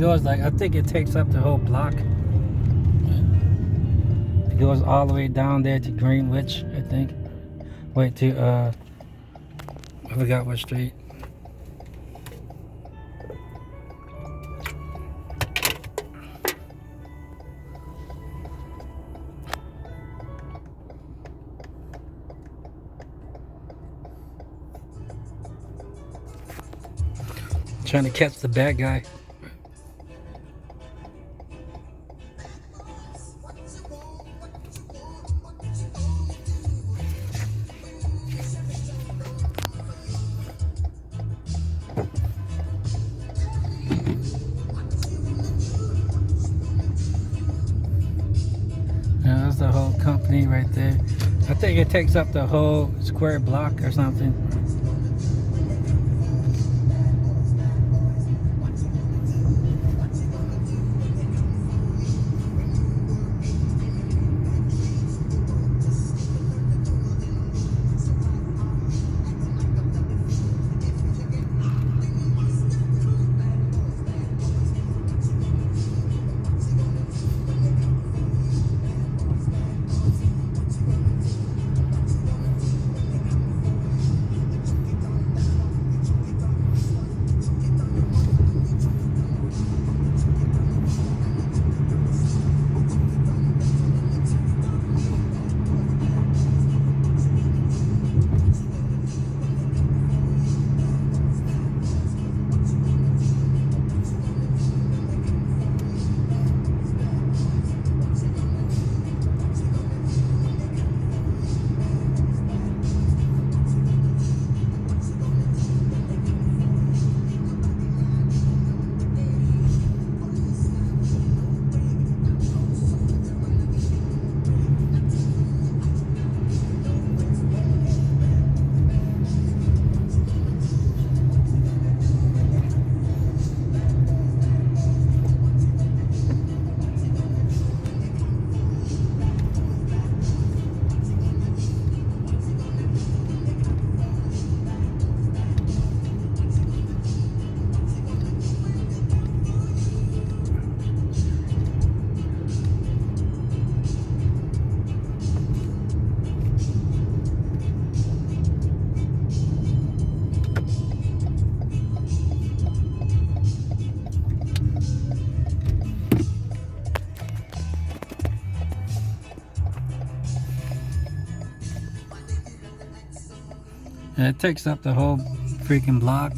goes like, I think it takes up the whole block. It goes all the way down there to Greenwich, I think. Wait, to, I forgot what street. Trying to catch the bad guy. Yeah, that's the whole company right there. I think it takes up the whole square block or something. And it takes up the whole freaking block.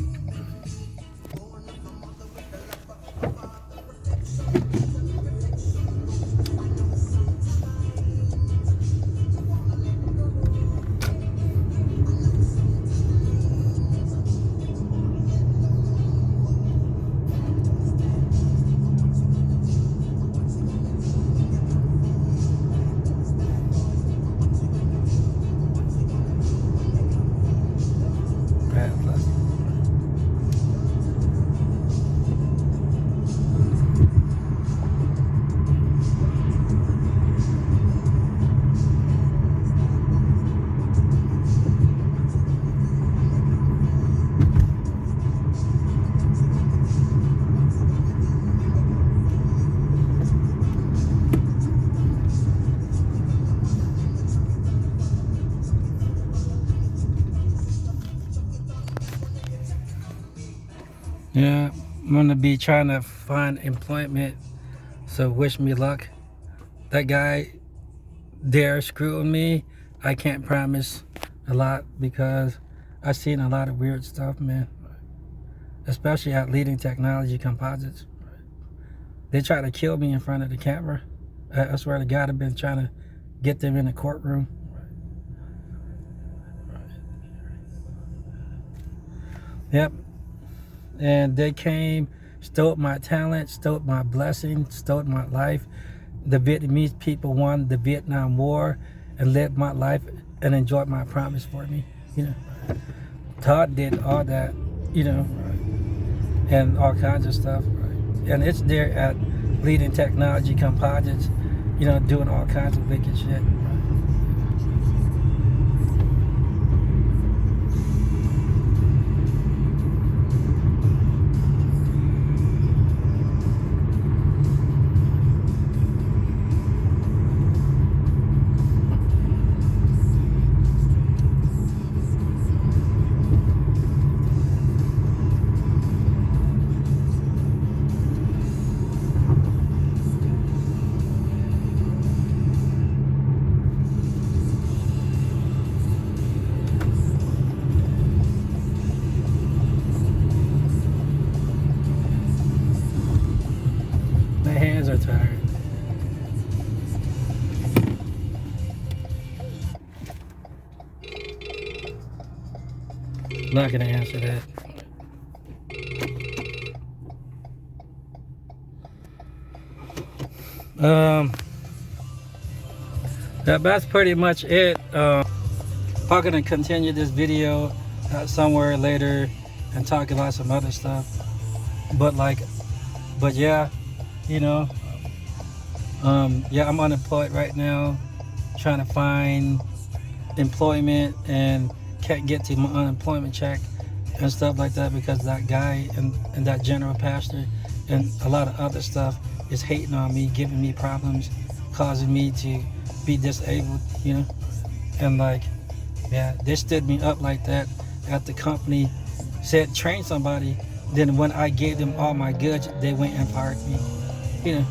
Yeah, I'm gonna be trying to find employment, so wish me luck. That guy there screwing me. I can't promise a lot because I've seen a lot of weird stuff, man. Especially at Leading Technology Composites. They try to kill me in front of the camera. I swear to God, I've been trying to get them in the courtroom. Yep. And they came, stole my talent, stole my blessing, stole my life. The Vietnamese people won the Vietnam War and lived my life and enjoyed my promise for me. You know, Todd did all that, you know, and all kinds of stuff. And it's there at Leading Technology Composites, you know, doing all kinds of wicked shit. Not gonna answer that. That's pretty much it. Probably gonna continue this video somewhere later and talk about some other stuff. But yeah, you know, yeah, I'm unemployed right now, trying to find employment and can't get to my unemployment check and stuff like that because that guy and that general pastor and a lot of other stuff is hating on me, giving me problems, causing me to be disabled, you know. And like, yeah, they stood me up like that at the company, said train somebody. Then when I gave them all my goods, they went and fired me, you know.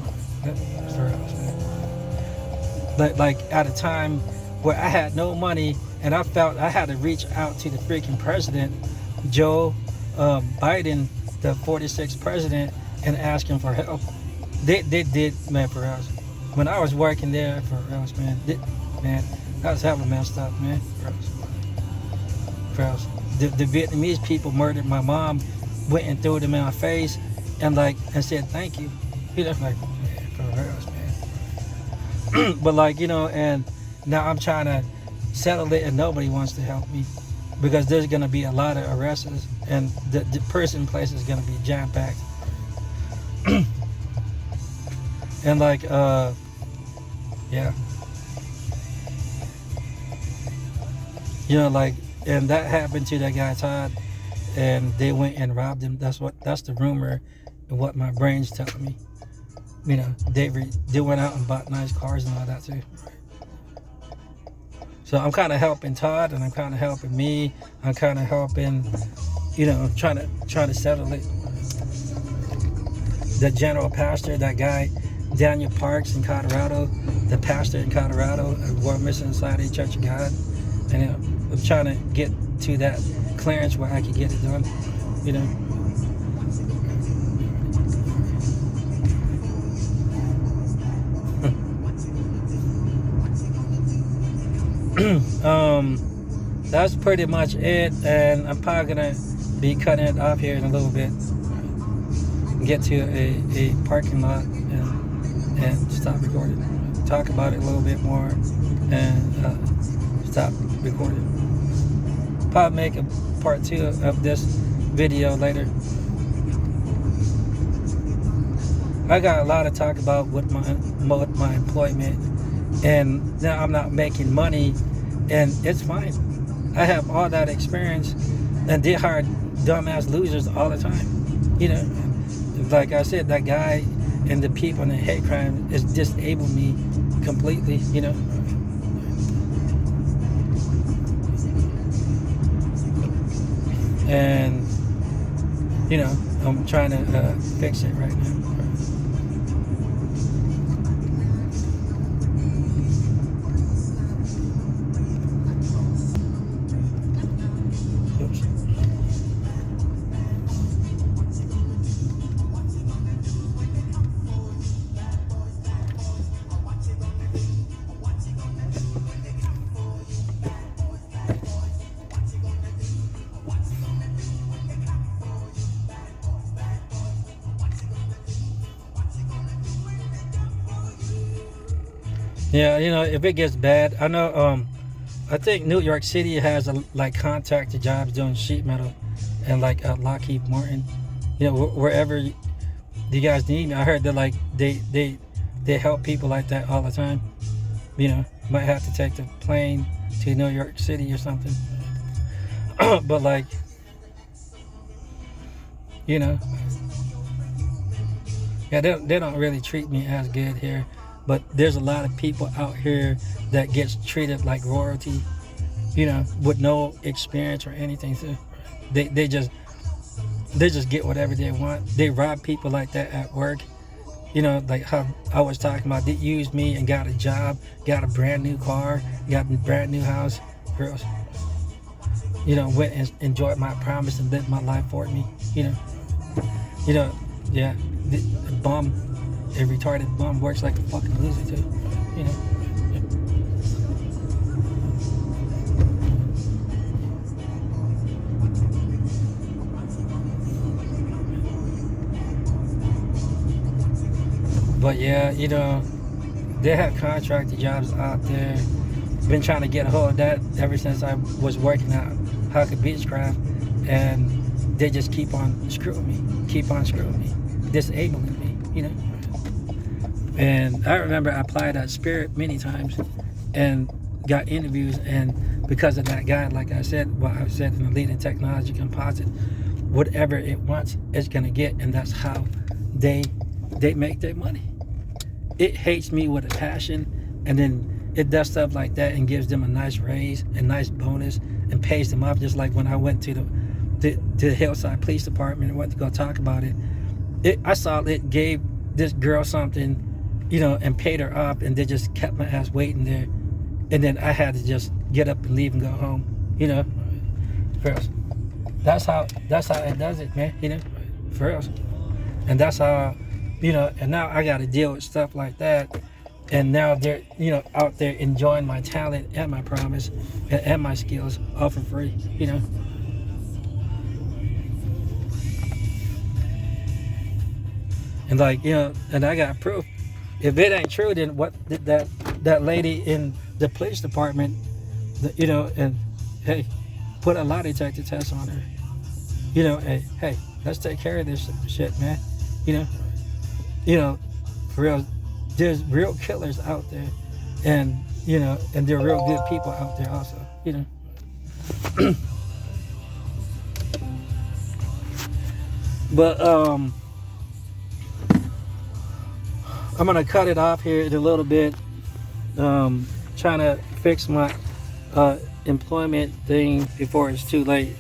But like at a time where I had no money and I felt I had to reach out to the freaking president, Joe Biden, the 46th president, and ask him for help. They did, man, for us. When I was working there for us, man, that was hella messed up, man, for us. The Vietnamese people murdered my mom, went and threw them in my face, and said thank you. He was like, man, for us, man. But like, you know, and now I'm trying to settle it, and nobody wants to help me because there's gonna be a lot of arrests, and the prison place is gonna be jam packed. And like, yeah, you know, like, and that happened to that guy Todd, and they went and robbed him. That's the rumor, and what my brain's telling me. You know, they went out and bought nice cars and all that too. So I'm kind of helping Todd, and I'm kind of helping me. I'm kind of helping, you know, trying to settle it. The general pastor, that guy Daniel Parks in Colorado, the pastor in Colorado, World Mission Society Church of God, and you know, I'm trying to get to that clearance where I can get it done, you know. That's pretty much it, and I'm probably gonna be cutting it off here in a little bit. Get to a parking lot and stop recording. Talk about it a little bit more and stop recording. Probably make a part 2 of this video later. I got a lot to talk about with my employment, and now I'm not making money, and it's fine. I have all that experience, and they hire dumbass losers all the time, you know. Like I said, that guy and the people in the hate crime is disabled me completely, you know. And, you know, I'm trying to fix it right now. Yeah, you know, if it gets bad, I know, I think New York City has contracted jobs doing sheet metal, and Lockheed Martin, you know, wherever you guys need me. I heard that they help people like that all the time. You know, might have to take the plane to New York City or something. But you know, yeah, they don't really treat me as good here. But there's a lot of people out here that gets treated like royalty, you know, with no experience or anything. So they just get whatever they want. They rob people like that at work, you know, like how I was talking about. They used me and got a job, got a brand new car, got a brand new house. Girls, you know, went and enjoyed my promise and lived my life for me. You know, yeah, the bum. A retarded bum works like a fucking loser too, you know. Yeah, you know, they have contracted jobs out there. Been trying to get a hold of that ever since I was working at Hawker Beech Craft, and they just keep on screwing me, disabling me, you know. And I remember I applied at Spirit many times and got interviews, and because of that guy, like I said, what I said in the Leading Technology Composites, whatever it wants, it's gonna get, and that's how they make their money. It hates me with a passion, and then it does stuff like that and gives them a nice raise, a nice bonus, and pays them off. Just like when I went to the Hillside Police Department and went to go talk about it, I saw it gave this girl something, you know, and paid her off, and they just kept my ass waiting there, and then I had to just get up and leave and go home, you know. For real. That's how it does it, man, you know, for real. And that's how, you know, and now I got to deal with stuff like that, and now they're, you know, out there enjoying my talent and my promise and my skills all for free, you know. And like, you know, and I got proof. If it ain't true, then what did that lady in the police department, you know, and hey, put a lie detector test on her. You know, hey, let's take care of this shit, man. You know, for real, there's real killers out there, and you know, and there are real good people out there also. You know, but I'm gonna cut it off here in a little bit. Trying to fix my employment thing before it's too late.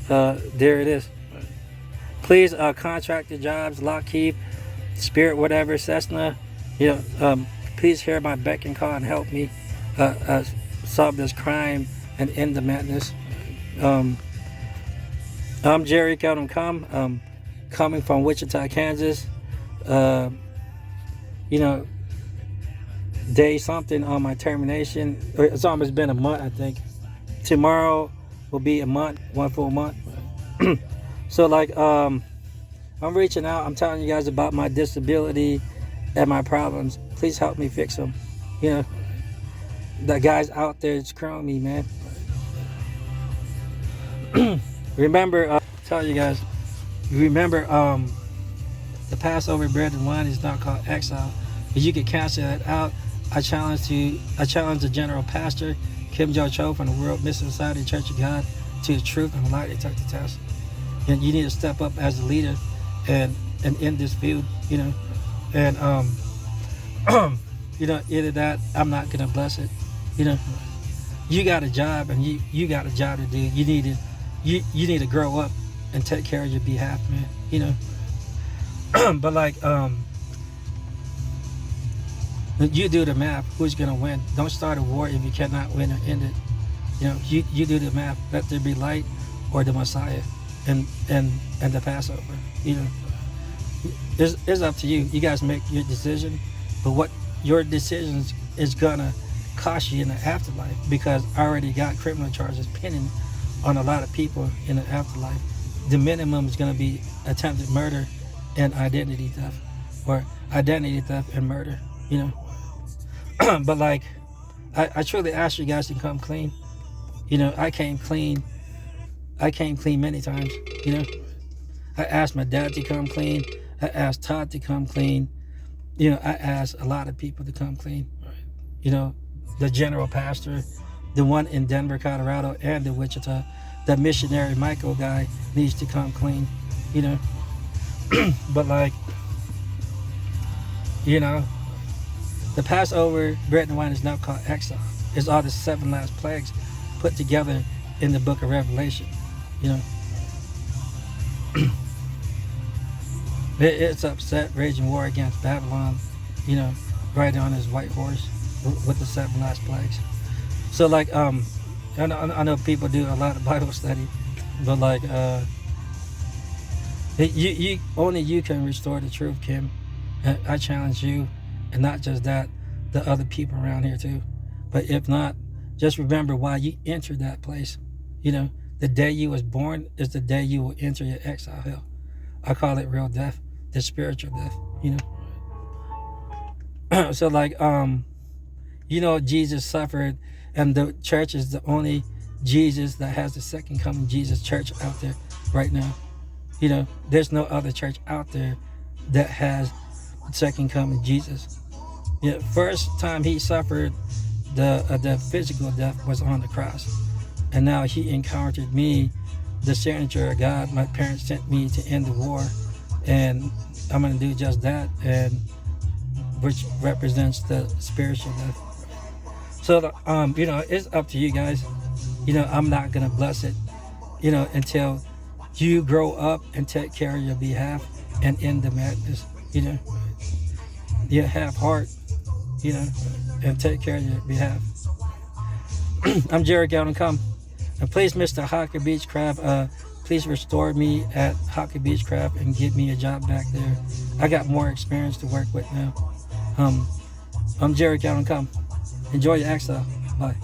There it is. Please, contractor jobs, Lockheed, Spirit, whatever, Cessna, you know, please hear my beck and call and help me solve this crime and end the madness. I'm Jerry Keoduangkham I, coming from Wichita, Kansas. You know, day something on my termination. It's almost been a month, I think. Tomorrow will be a month, one full month. So like, I'm reaching out. I'm telling you guys about my disability and my problems. Please help me fix them. You know, the guys out there screwing me, man. Remember, tell you guys, remember, the Passover bread and wine is not called exile. But you can cancel that out. I challenge the general pastor, Kim Jo-Cho from the World Mission Society Church of God, to the truth and lie detector test. And you need to step up as a leader and in this field, you know. And you know, either that, I'm not gonna bless it. You know, you got a job and you got a job to do. You need to grow up and take care of your behalf, man. You know. But like, you do the math. Who's gonna win? Don't start a war if you cannot win or end it. You know, you do the math. Let there be light, or the Messiah, and the Passover. You know, it's up to you. You guys make your decision, but what your decisions is gonna cost you in the afterlife, because I already got criminal charges pending on a lot of people in the afterlife. The minimum is gonna be attempted murder and identity theft, or identity theft and murder. You know. But like, I truly ask you guys to come clean. You know, I came clean many times. You know, I asked my dad to come clean. I asked Todd to come clean. You know, I asked a lot of people to come clean. You know, the general pastor, the one in Denver, Colorado, and the Wichita, the missionary Michael guy needs to come clean. You know, but like, you know, the Passover bread and wine is not called exile. It's all the 7 last plagues put together in the book of Revelation. You know, it's upset, raging war against Babylon. You know, riding on his white horse with the 7 last plagues. So like, I know people do a lot of Bible study, but like, you only you can restore the truth, Kim. I challenge you. And not just that, the other people around here too. But if not, just remember why you entered that place. You know, the day you was born is the day you will enter your exile hell. I call it real death, the spiritual death, you know. So like Jesus suffered, and the church is the only Jesus that has the second coming Jesus church out there right now. There's no other church out there that has second coming Jesus. First time he suffered the physical death was on the cross, and now he encountered me, the signature of God. My parents sent me to end the war, and I'm going to do just that, and which represents the spiritual death. So it's up to you guys. I'm not going to bless it until you grow up and take care of your behalf and end the madness. You have heart, and take care of your behalf. I'm Jerry Keoduangkham I. And please, Mr. Hawker Beech Craft, please restore me at Hawker Beech Craft and give me a job back there. I got more experience to work with now. I'm Jerry Keoduangkham I. Enjoy your exile. Bye.